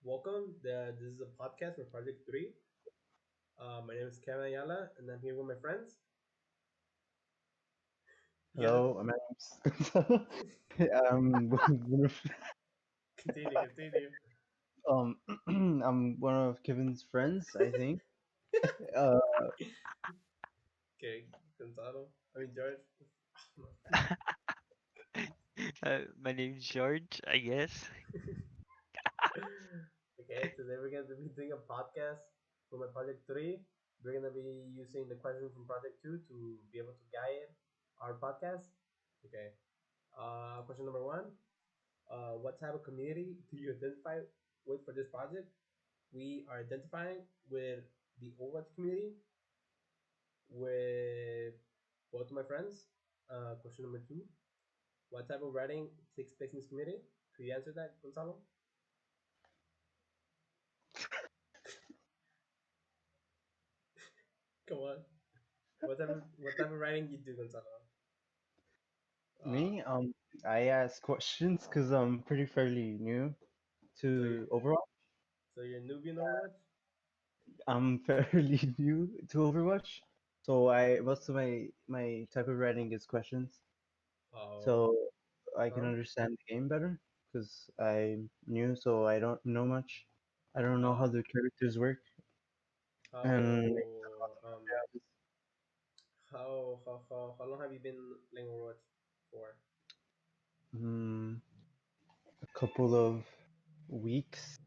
Welcome. This is a podcast for Project 3. My name is Kevin Ayala, and I'm here with my friends. Yeah, Hello, my name's one of, continue. um I'm one of Kevin's friends, I think. Uh, Okay, Gonzalo. I mean, George. My name's George, I guess. Okay, today we're going to be doing a podcast for my Project 3. We're going to be using the questions from Project 2 to be able to guide our podcast. Okay, question number one. What type of community do you identify with for this project? We are identifying with the Overwatch community with both of my friends. Question number two. What type of writing takes place in this community? Could you answer that, Gonzalo? Come on. What type of writing you do, Gonzalo? Uh, Me, I ask questions because I'm pretty fairly new so you to Overwatch. so you're a newbie in Overwatch? I'm fairly new to Overwatch, so I most of my type of writing is questions, Oh, so I can huh? understand the game better because I'm new, so I don't know much. I don't know Uh, how the characters work, and how how long have you been playing Overwatch for? um, a couple of weeks.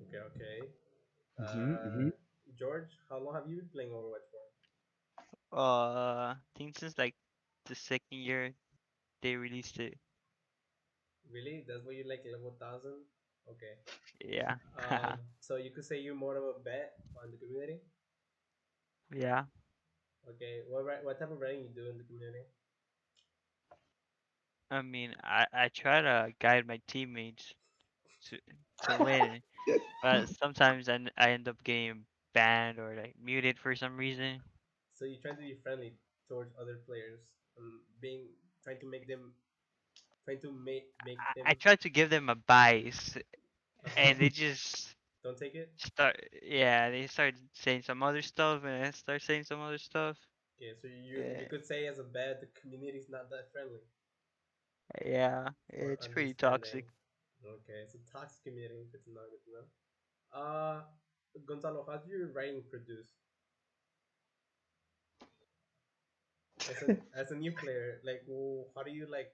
Okay. Mm-hmm. George, how long have you been playing Overwatch for? I think since like the second year they released it. Really? That's why you like level 1000? Okay. Yeah. So you could say you're more of a bet on the community. Yeah. Okay. What type of writing you do in the community? I mean, I try to guide my teammates to to win, but sometimes I end up getting banned or like muted for some reason. So you try to be friendly towards other players, being trying to make them trying to make I them. try to give them a bias, Uh huh. and they just Don't take it. they start saying some other stuff, and I start saying some other stuff. Okay. So you Yeah. could say as a bet the community is not that friendly Yeah, or it's pretty understanding. toxic. Okay. So toxic community. Good to know. Good to know. Uh, Gonzalo, how do your writing produce? As a new player, like how do you like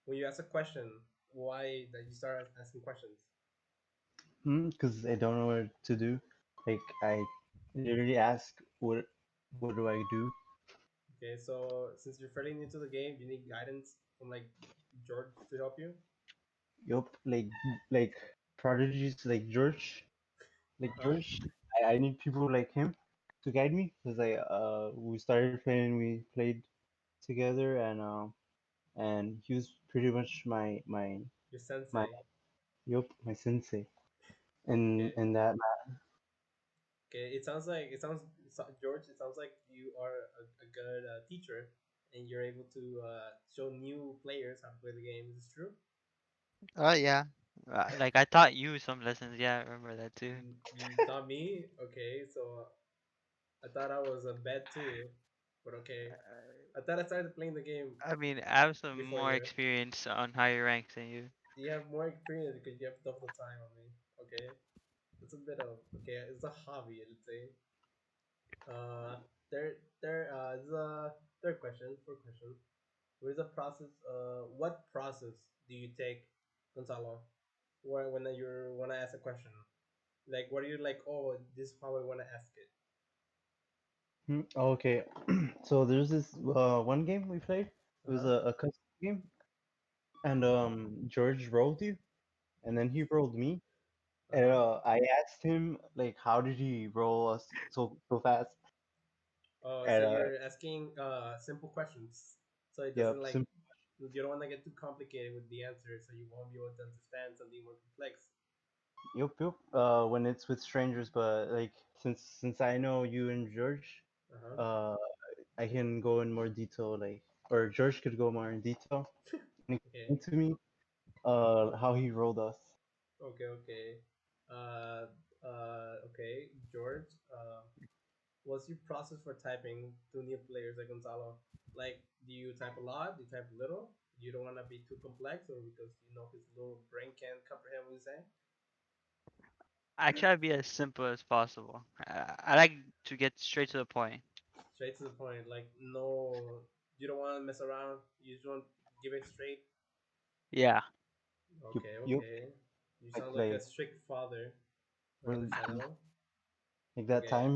when you ask a question? Why that you start asking questions? Because I don't know what to do. Like I literally ask, what do I do? Okay, so since you're fairly new to the game, you need guidance from like George to help you. Yup, like prodigies Uh like huh. George. I need people like him to guide me because we started playing, we played together, and he was pretty much Your my sensei. yup, my sensei. Okay. And that Okay. George. It sounds like you are a good teacher, and you're able to show new players how to play the game. Is this true? Oh yeah. Like I taught you some lessons. Yeah, I remember that too. You taught me. Okay, so I thought I was a bad too, but okay. I thought I started playing the game I mean, I have some before more you. experience on higher ranks than you. You have more experience because you have double the time on me. Okay, it's a bit of okay. It's a hobby, let's say. Uh, this is a third question. Fourth question. What is the process? What process do you take, Gonzalo? When you want to ask a question, like what are you like? Oh, this is how I want to ask it. okay. So there's this one game we played. It Uh was huh. a custom game, and George rolled you, and then he rolled me. Uh huh. I asked him like, how did he roll us so fast? Oh, so And you're asking simple questions, so it yeah, doesn't like you don't want to get too complicated with the answer, so you won't be able to understand something more complex. yup. When it's with strangers, but like since I know you and George, Uh huh. uh, I can go in more detail, like, or George could go more in detail and Okay. explain to me how he rolled us. Okay. Okay. Uh, okay, George. What's your process for typing to new players like Gonzalo? Like, do you type a lot? Do you type little? You don't want to be too complex, or because you know his little brain can't comprehend what you're saying? I try to be as simple as possible. I like to get straight to the point. Straight to the point. Like, no, you don't want to mess around. You just want to give it straight. Yeah. Okay, You okay. You like sound like a like strict father. well, Understandable. like that Okay. time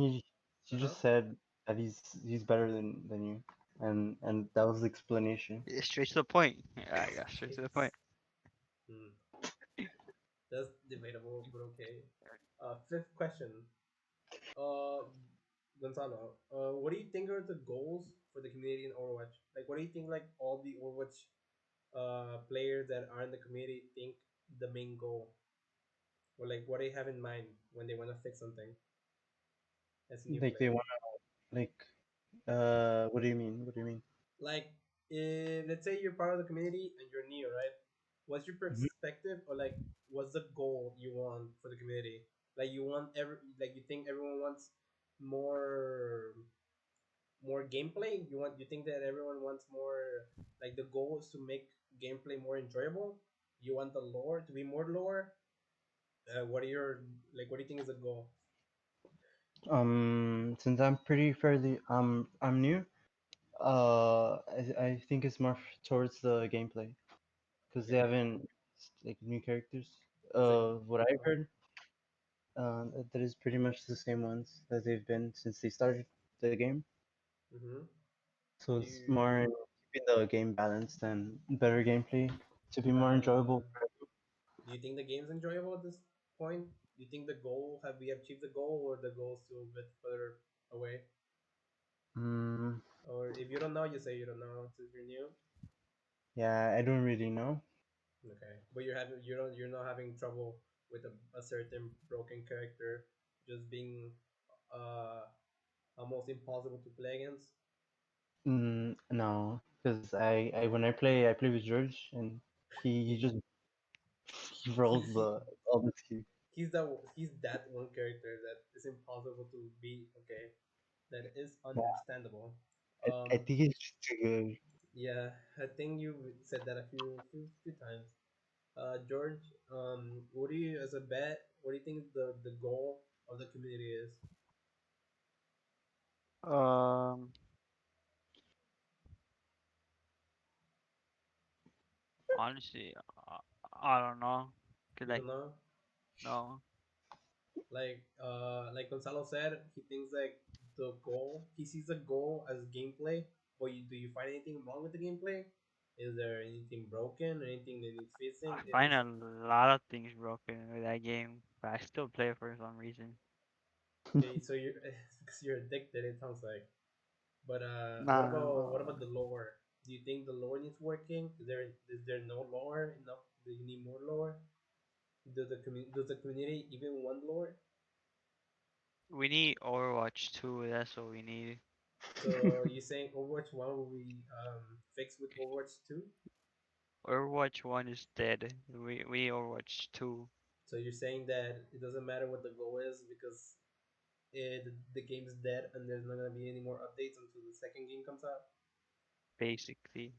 Uh he huh. just said that he's better than you, and that was the explanation. Straight to the point. Yeah, straight to the point. Hmm. That's debatable, but okay. Fifth question. Uh, Gonzalo, what do you think are the goals for the community in Overwatch? Like, what do you think, like, all the Overwatch players that are in the community think the main goal? Or, like, what do they have in mind when they want to fix something as a new Like they player? want like what do you mean? What do you mean? Like, let's say you're part of the community and you're new, right? What's your Mhm. perspective, or like, what's the goal you want for the community? Like, you want like, you think everyone wants more more gameplay? You think that everyone wants more, like, the goal is to make gameplay more enjoyable? You want the lore to be more lore? What are your, like, what do you think is the goal? Since I'm pretty fairly I'm new, I think it's more towards the gameplay because they Okay, haven't like new characters. it's like, What I've heard, that is pretty much the same ones that they've been since they started the game. mm-hmm. So Do it's you more in keeping the game balanced and better gameplay to be more uh enjoyable. do you think the game's enjoyable at this point? Do you think the goal, have we achieved the goal, or the goal still a bit further away? Mm, Or if you don't know, you say you don't know since you're new. yeah, I don't really know. Okay, but you're not having trouble with a certain broken character just being uh almost impossible to play against. No, because I when I play with George and he He just he rolls he the all the team. he's that one character that is impossible to beat. Okay, that is Yeah, understandable. I think he's just too good. Yeah, I think you said that a few times. George, what do you, as a bet, what do you think the goal of the community is? Um, Honestly, uh, I don't know. Cause You like don't know. no, Like Gonzalo said, he thinks like the goal, he sees the goal as gameplay. But do you find anything wrong with the gameplay? Is there anything broken? Anything that needs I fixing? If find it's a lot of things broken with that game, but I still play it for some reason. okay, so you're because you're addicted. It sounds like. But what Nah, about the lore? Do you think the lore needs working? Is there no lore enough? Do you need more lore? Does the community even want lore? we need Overwatch 2. That's what we need. So you saying Overwatch One will be fixed with Overwatch Two? Overwatch 1 is dead. We need Overwatch 2, So you're saying that it doesn't matter what the goal is because the game is dead and there's not gonna be any more updates until the second game comes out. basically.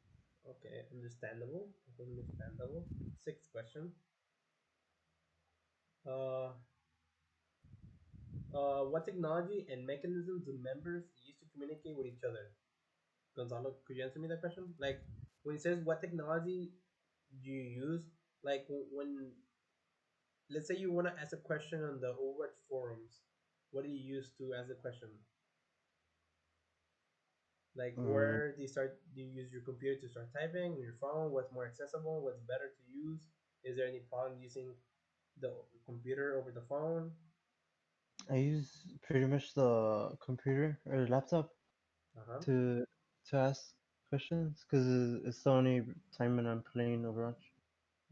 Okay, understandable. Understandable. Sixth question. Uh, what technology and mechanisms do members use to communicate with each other? Gonzalo, could you answer me that question? Like, when it says what technology do you use, like, when, let's say you want to ask a question on the Overwatch forums, what do you use to ask the question? Like, Mm, where do you start? Do you use your computer to start typing? Your phone? What's more accessible? What's better to use? Is there any problem using the computer over the phone? I use pretty much the computer or laptop Uh huh. to to ask questions because it's the only time when I'm playing Overwatch.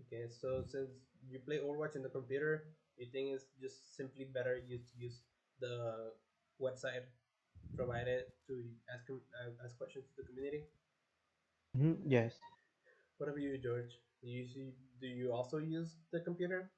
Okay, so since you play Overwatch in the computer, you think it's just simply better to use the website provided to ask questions to the community? Yes. What about you, George? Do you also use the computer?